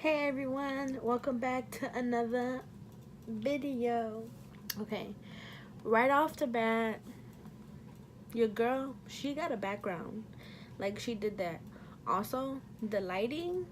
Hey everyone, welcome back to another video. Okay, right off the bat, your girl, she got a background. Like, she did that. Also, the lighting,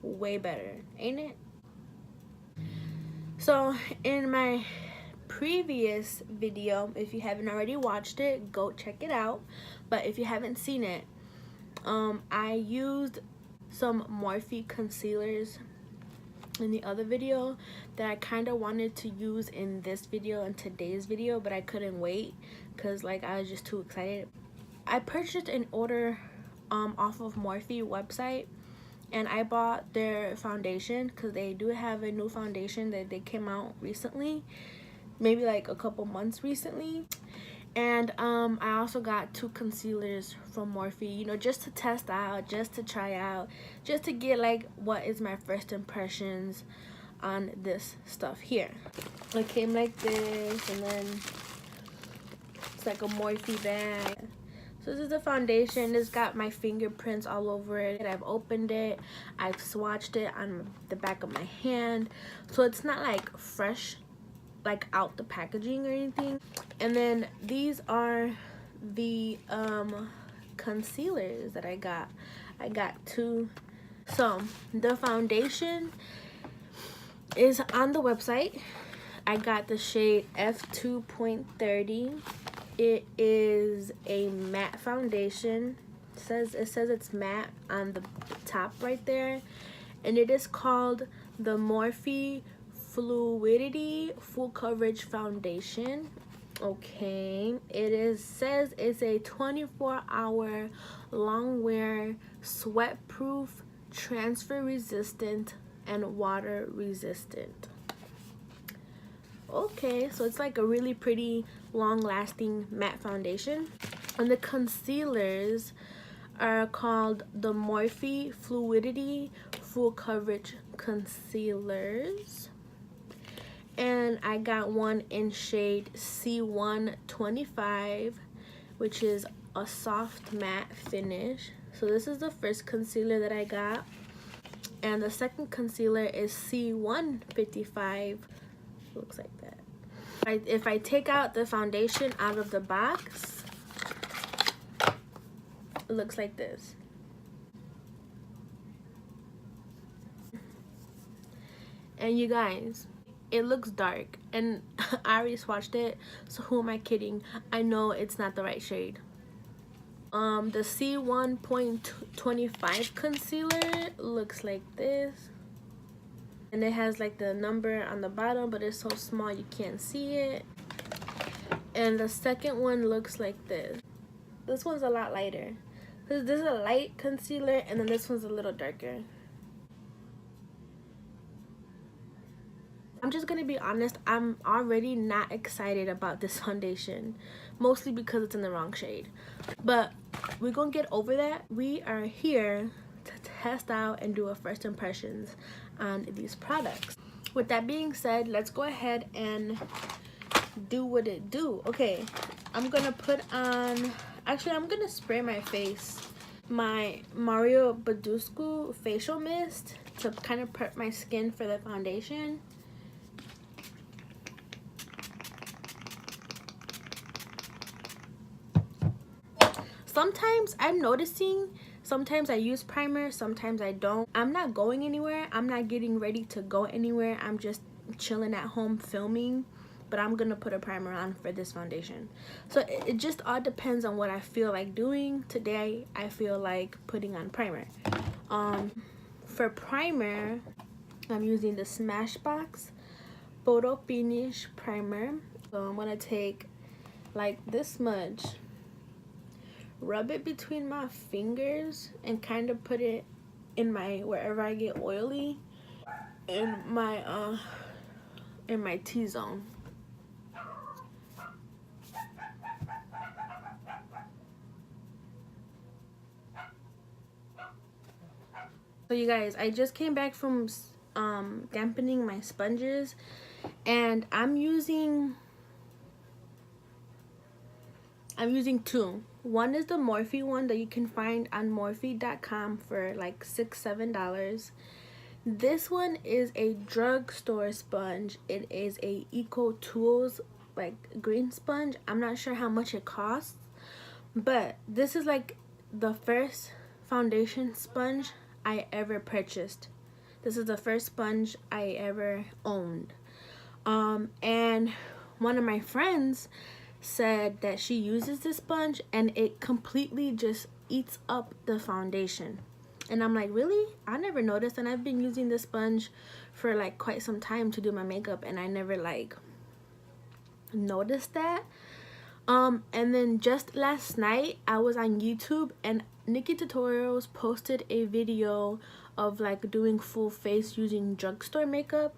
way better, ain't it? So, in my previous video, if you haven't already watched it, go check it out. But if you haven't seen it, I used some Morphe concealers in the other video that I kind of wanted to use in this video and today's video, but I couldn't wait because like I was just too excited. I purchased an order off of Morphe website, and I bought their foundation because they do have a new foundation that they came out recently, maybe like a couple months recently. And I also got 2 concealers from Morphe, you know, just to test out, just to try out, just to get like what is my first impressions on this stuff here. It came like this, and then it's like a Morphe bag. So this is the foundation. It's got my fingerprints all over it. I've opened it, I've swatched it on the back of my hand, so it's not like fresh, like out the packaging or anything. And then these are the concealers that I got. I got 2. So the foundation is on the website. I got the shade F2.30. It is a matte foundation. It says it's matte on the top right there, and it is called the Morphe Fluidity Full Coverage Foundation. Okay, says it's a 24-hour long wear, sweat-proof, transfer resistant, and water resistant. Okay, so it's like a really pretty long lasting matte foundation. And the concealers are called the Morphe Fluidity Full Coverage Concealers. And I got one in shade C125, which is a soft matte finish. So this is the first concealer that I got. And the second concealer is C155. Looks like that. If I take out the foundation out of the box, it looks like this. And you guys, it looks dark, and I already swatched it, so who am I kidding? I know it's not the right shade. The C1.25 concealer looks like this, and it has like the number on the bottom, but it's so small you can't see it. And the second one looks like this. This one's a lot lighter. This is a light concealer, and then this one's a little darker. I'm just gonna be honest, I'm already not excited about this foundation, mostly because it's in the wrong shade. But we're gonna get over that. We are here to test out and do a first impressions on these products. With that being said, let's go ahead and do what it do. Okay, I'm gonna put on, actually I'm gonna spray my face my Mario Badescu facial mist to kind of prep my skin for the foundation. Sometimes I'm noticing, sometimes I use primer, sometimes I don't. I'm not going anywhere. I'm not getting ready to go anywhere. I'm just chilling at home filming, but I'm gonna put a primer on for this foundation. So it just all depends on what I feel like doing. Today I feel like putting on primer. For primer, I'm using the Smashbox Photo Finish primer. So I'm gonna take like this much, rub it between my fingers, and kind of put it in my, wherever I get oily, in my T-zone. So you guys, I just came back from dampening my sponges, and I'm using 2. One is the Morphe one that you can find on Morphe.com for like $6-7. This one is a drugstore sponge. It is a Eco Tools like green sponge. I'm not sure how much it costs, but this is like the first foundation sponge I ever purchased. This is the first sponge I ever owned. And one of my friends said that she uses this sponge and it completely just eats up the foundation. And I'm like, really? I never noticed. And I've been using this sponge for like quite some time to do my makeup, and I never like noticed that. And then just last night I was on YouTube and Nikki Tutorials posted a video of like doing full face using drugstore makeup,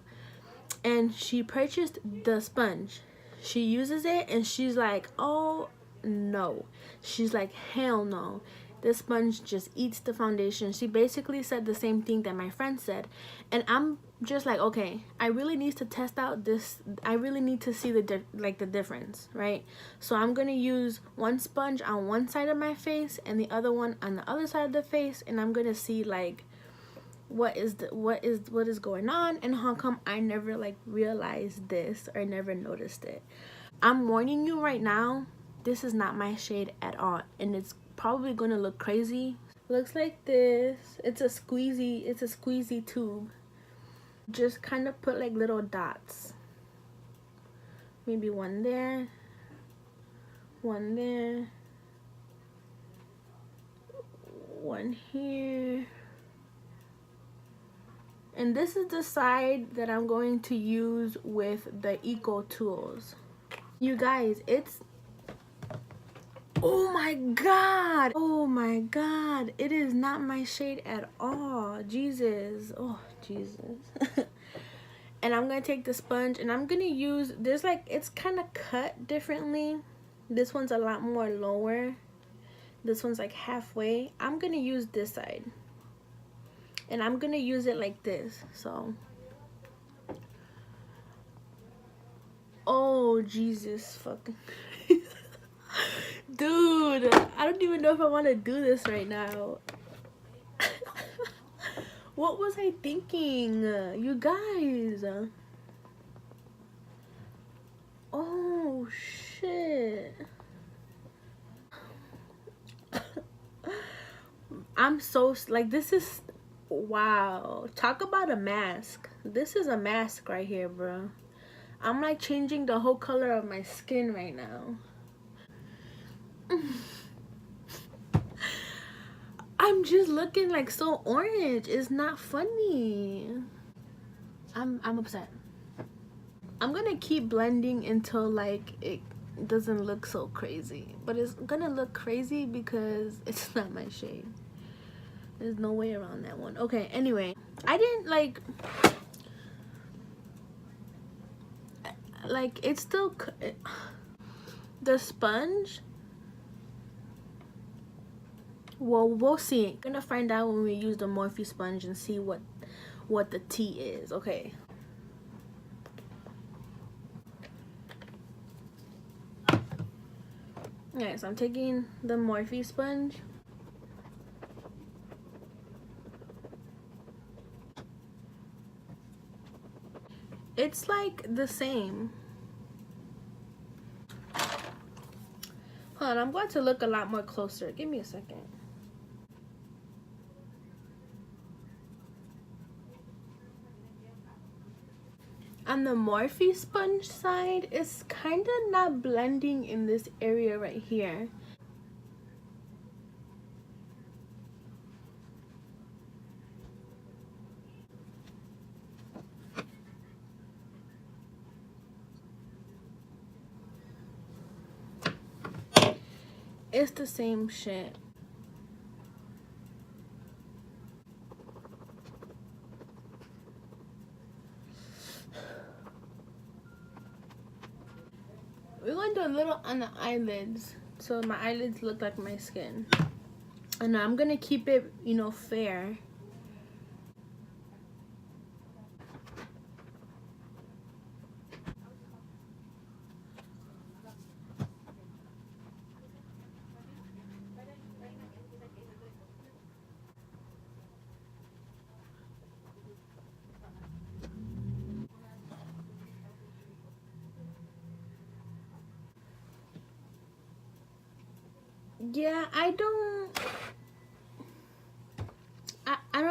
and she purchased the sponge. She uses it and she's like, oh no. She's like, hell no. This sponge just eats the foundation. She basically said the same thing that my friend said. And I'm just like, okay, I really need to test out this. I really need to see the difference, right? So I'm going to use one sponge on one side of my face and the other one on the other side of the face, and I'm going to see like what is going on and how come I never like realized this or never noticed it. I'm warning you right now, this is not my shade at all, and it's probably gonna look crazy. Looks like this. It's a squeezy tube. Just kind of put like little dots, maybe one there, one there, one here. And this is the side that I'm going to use with the Eco Tools. You guys, it's, oh my god, oh my god, it is not my shade at all. Jesus, oh Jesus. And I'm gonna take the sponge and I'm gonna use, there's like, it's kind of cut differently. This one's a lot more lower. This one's like halfway. I'm gonna use this side. And I'm gonna use it like this, so. Oh, Jesus fucking. Dude, I don't even know if I want to do this right now. What was I thinking? You guys. Oh, shit. I'm so, like, this is, wow. Talk about a mask. This is a mask right here, bro. I'm like changing the whole color of my skin right now. I'm just looking like so orange. It's not funny. I'm upset. I'm gonna keep blending until like it doesn't look so crazy. But it's gonna look crazy because it's not my shade. There's no way around that one. Okay, anyway. I didn't like it's still the sponge. Well, we'll see. I'm gonna find out when we use the Morphe sponge and see what the tea is. Okay. Alright, so I'm taking the Morphe sponge. It's like the same. Hold on, I'm going to look a lot more closer. Give me a second. On the Morphe sponge side, it's kind of not blending in this area right here. It's the same shit. We're going to do a little on the eyelids, so my eyelids look like my skin. And I'm gonna keep it, you know, fair. Yeah, I don't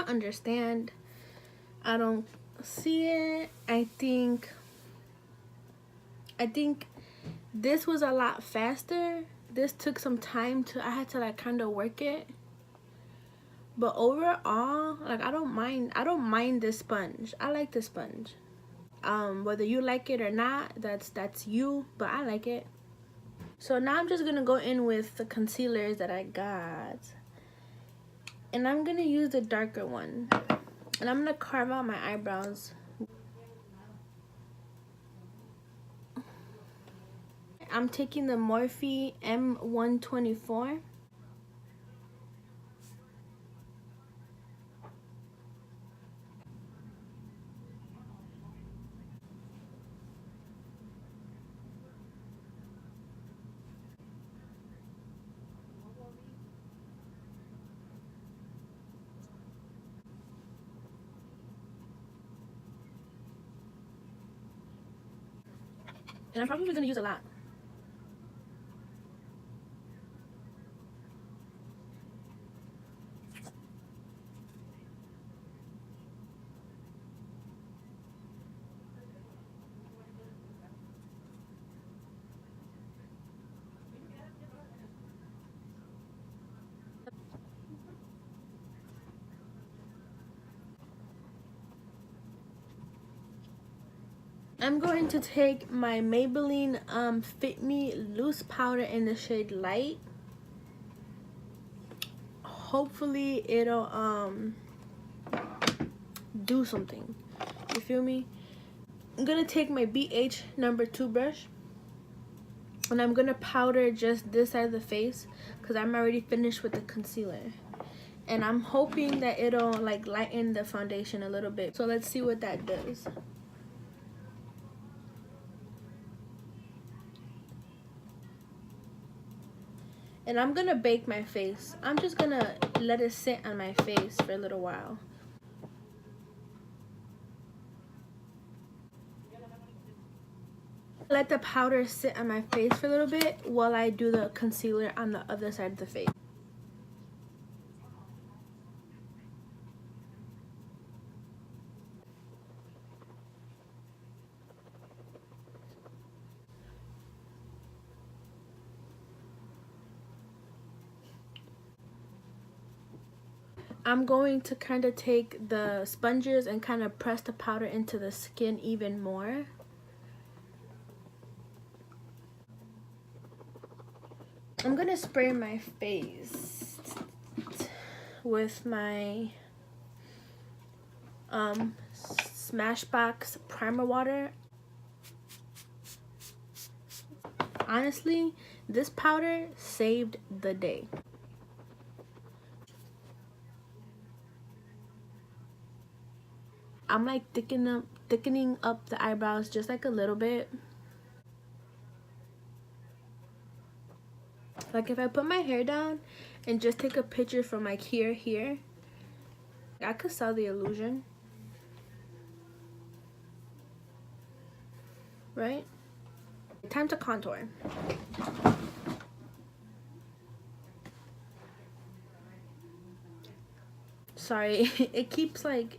understand. I don't see it. I think this was a lot faster. This took some time to, I had to like kind of work it. But overall, like I don't mind this sponge. I like this sponge. Whether you like it or not, that's you, but I like it. So now I'm just gonna go in with the concealers that I got. And I'm gonna use the darker one. And I'm gonna carve out my eyebrows. I'm taking the Morphe M124. And I'm probably gonna use a lot. I'm going to take my Maybelline Fit Me loose powder in the shade Light. Hopefully it'll do something. You feel me? I'm gonna take my BH number 2 brush and I'm gonna powder just this side of the face because I'm already finished with the concealer. And I'm hoping that it'll like lighten the foundation a little bit. So let's see what that does. And I'm gonna bake my face. I'm just gonna let it sit on my face for a little while. Let the powder sit on my face for a little bit while I do the concealer on the other side of the face. I'm going to kind of take the sponges and kind of press the powder into the skin even more. I'm gonna spray my face with my Smashbox primer water. Honestly, this powder saved the day. I'm like thickening up the eyebrows just like a little bit. Like if I put my hair down and just take a picture from like here, I could sell the illusion. Right? Time to contour. Sorry, it keeps like,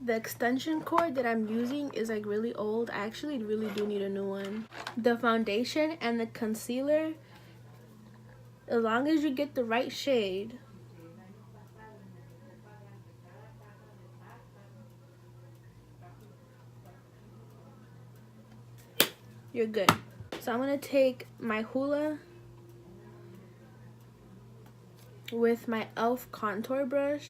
the extension cord that I'm using is like really old. I actually really do need a new one. The foundation and the concealer, as long as you get the right shade, you're good. So I'm gonna take my Hoola with my e.l.f. contour brush.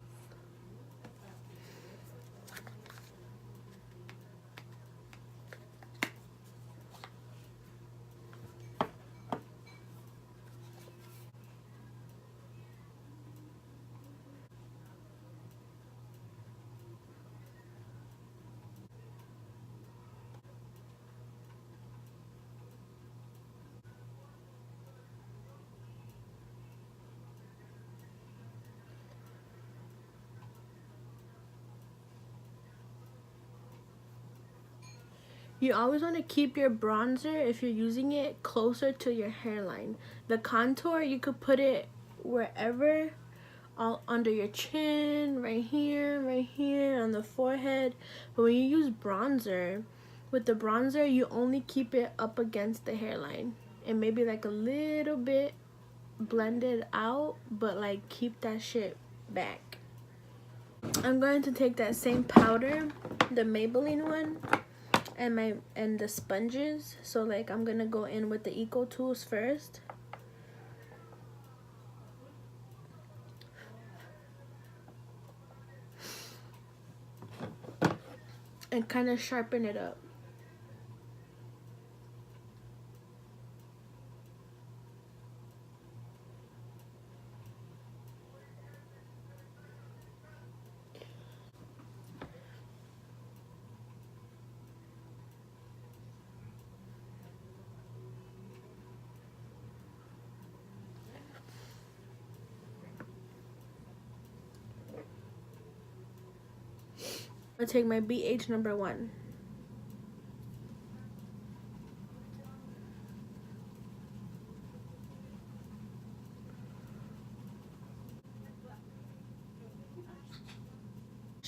You always want to keep your bronzer, if you're using it, closer to your hairline. The contour, you could put it wherever, all under your chin, right here, on the forehead. But when you use bronzer, with the bronzer, you only keep it up against the hairline. And maybe like a little bit blended out, but like keep that shit back. I'm going to take that same powder, the Maybelline one, and the sponges. So like I'm gonna go in with the Eco Tools first. And kind of sharpen it up. I'm gonna take my BH number 1.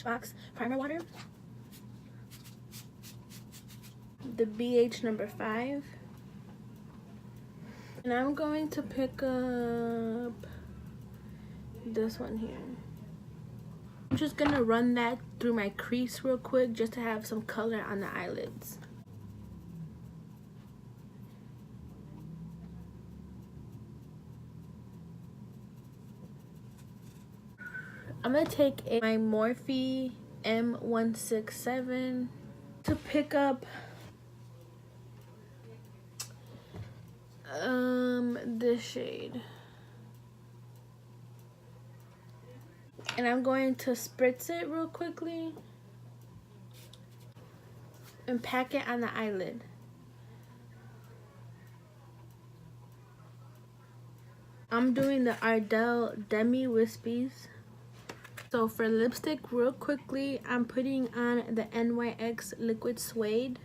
Box primer water. The BH number 5. And I'm going to pick up this one here. I'm just gonna run that through my crease real quick just to have some color on the eyelids. I'm gonna take my Morphe M167 to pick up this shade. And I'm going to spritz it real quickly and pack it on the eyelid. I'm doing the Ardell Demi Wispies. So for lipstick, real quickly, I'm putting on the NYX Liquid Suede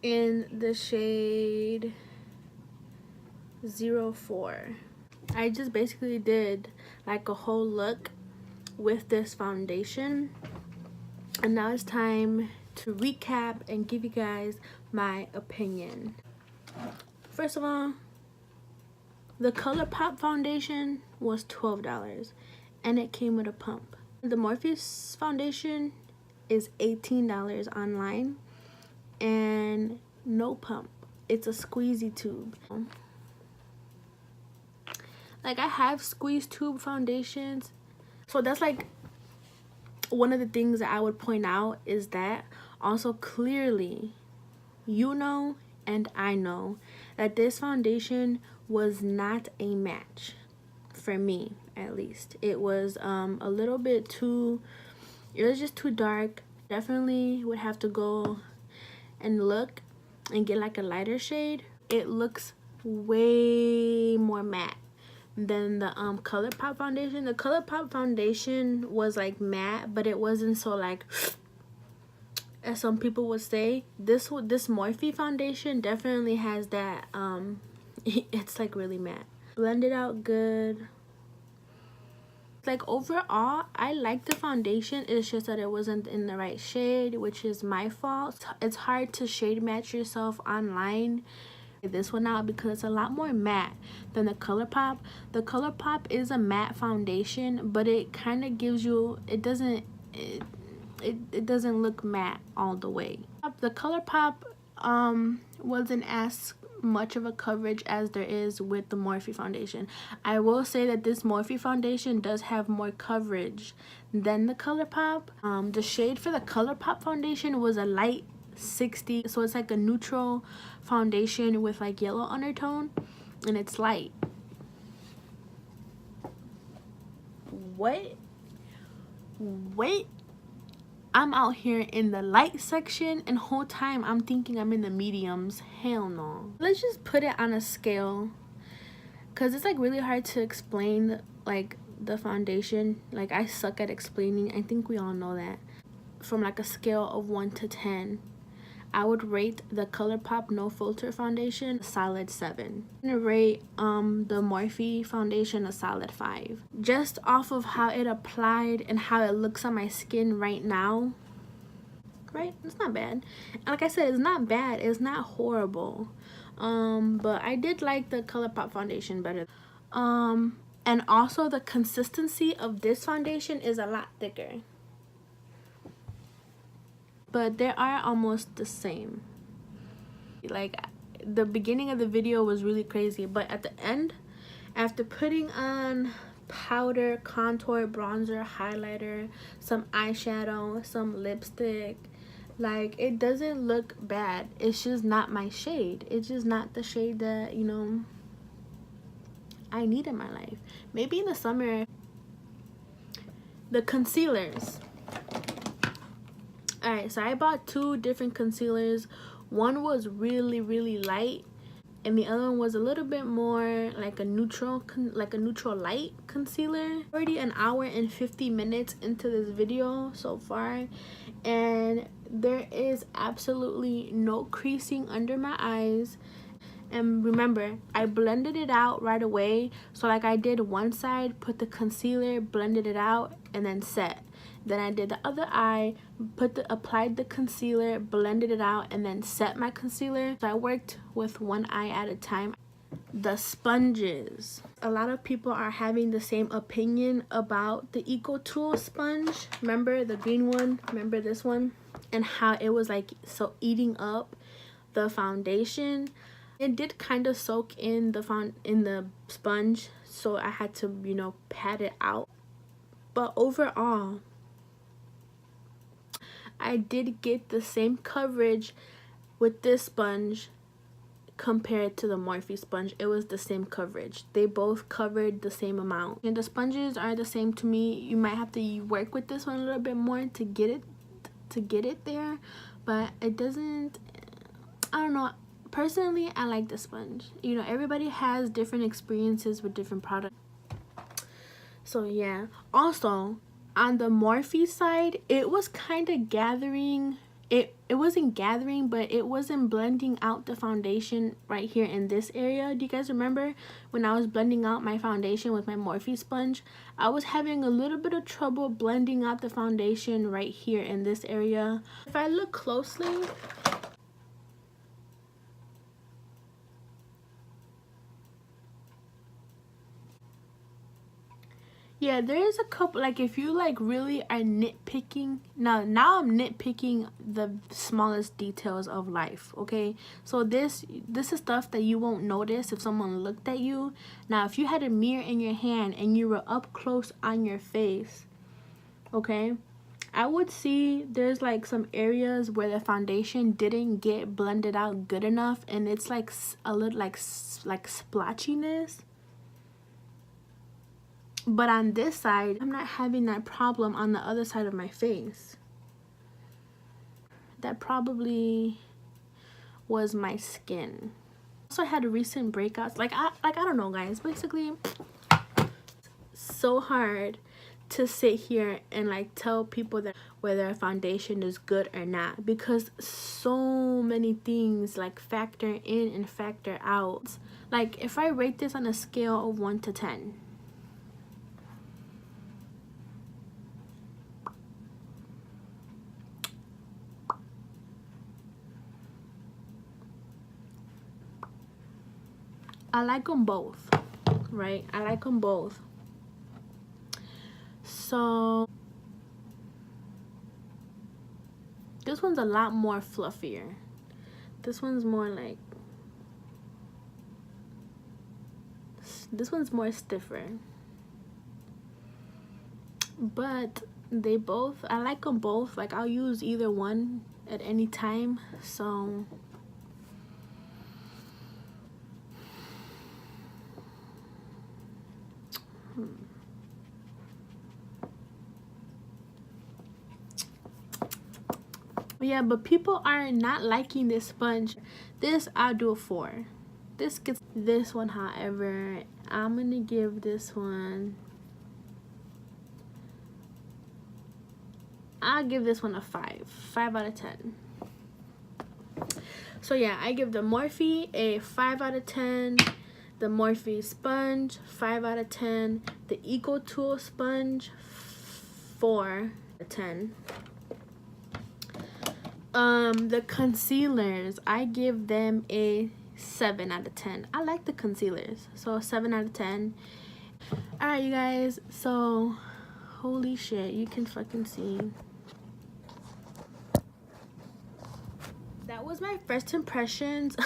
in the shade 04. I just basically did like a whole look with this foundation. And now it's time to recap and give you guys my opinion. First of all, the ColourPop foundation was $12 and it came with a pump. The Morphe foundation is $18 online and no pump. It's a squeezy tube. Like, I have squeeze tube foundations, so that's like one of the things that I would point out, is that also clearly you know and I know that this foundation was not a match for me, at least. It was a little bit too, it was just too dark. Definitely would have to go and look and get like a lighter shade. It looks way more matte than the ColourPop foundation. The ColourPop foundation was like matte, but it wasn't so like, as some people would say. This Morphe foundation definitely has that it's like really matte. Blend it out good. Like, overall, I like the foundation. It's just that it wasn't in the right shade, which is my fault. It's hard to shade match yourself online. This one out because it's a lot more matte than the ColourPop. The ColourPop is a matte foundation, but it kind of gives you, it doesn't look matte all the way. The ColourPop wasn't as much of a coverage as there is with the Morphe foundation. I will say that this Morphe foundation does have more coverage than the ColourPop. The shade for the ColourPop foundation was a light 60, so it's like a neutral foundation with like yellow undertone, and it's light. Wait, I'm out here in the light section, and whole time I'm thinking I'm in the mediums. Hell no. Let's just put it on a scale, because it's like really hard to explain like the foundation. Like, I suck at explaining. I think we all know that. From like a scale of 1 to 10, I would rate the ColourPop No Filter foundation a solid 7. I'm gonna rate the Morphe foundation a solid 5. Just off of how it applied and how it looks on my skin right now, right? It's not bad. And like I said, it's not bad. It's not horrible. But I did like the ColourPop foundation better. And also the consistency of this foundation is a lot thicker. But they are almost the same. Like, the beginning of the video was really crazy, but at the end, after putting on powder, contour, bronzer, highlighter, some eyeshadow, some lipstick, like, it doesn't look bad. It's just not my shade. It's just not the shade that, you know, I need in my life. Maybe in the summer. The concealers. Alright, so I bought 2 different concealers. One was really, really light, and the other one was a little bit more like a neutral light concealer. Already an hour and 50 minutes into this video so far, and there is absolutely no creasing under my eyes. And remember, I blended it out right away. So like, I did one side, put the concealer, blended it out, and then set. Then I did the other eye, applied the concealer, blended it out, and then set my concealer. So I worked with one eye at a time. The sponges. A lot of people are having the same opinion about the Eco Tool sponge. Remember the green one? Remember this one? And how it was like so eating up the foundation. It did kind of soak in the sponge, so I had to, you know, pat it out. But overall, I did get the same coverage with this sponge compared to the Morphe sponge. It was the same coverage. They both covered the same amount. And the sponges are the same to me. You might have to work with this one a little bit more to get it there, but it doesn't, I don't know. Personally, I like the sponge. You know, everybody has different experiences with different products. So yeah. Also, on the Morphe side, it was kind of gathering. It wasn't gathering, but it wasn't blending out the foundation right here in this area. Do you guys remember when I was blending out my foundation with my Morphe sponge? I was having a little bit of trouble blending out the foundation right here in this area. If I look closely, yeah, there is a couple, like, if you like really are nitpicking, now I'm nitpicking the smallest details of life, okay? So this is stuff that you won't notice if someone looked at you. Now, if you had a mirror in your hand and you were up close on your face, okay, I would see there's like some areas where the foundation didn't get blended out good enough, and it's like a little like splotchiness. But on this side, I'm not having that problem on the other side of my face. That probably was my skin. Also, I had recent breakouts. Like I don't know, guys. Basically, so hard to sit here and like tell people that whether a foundation is good or not, because so many things like factor in and factor out. Like, if I rate this on a scale of 1 to 10, I like them both, right? I like them both. So this one's a lot more fluffier. This one's more like, this one's more stiffer. But they both, I like them both. Like, I'll use either one at any time. So yeah, but people are not liking this sponge. This I'll do a 4. This gets this one, however, I'm gonna give this one, I'll give this one a 5 out of 10. So yeah, I give the Morphe a 5 out of 10. The Morphe sponge, 5 out of 10. The Eco Tool sponge, 4 out of 10. The concealers, I give them a 7 out of 10. I like the concealers, so 7 out of 10. Alright, you guys, so holy shit, you can fucking see. That was my first impressions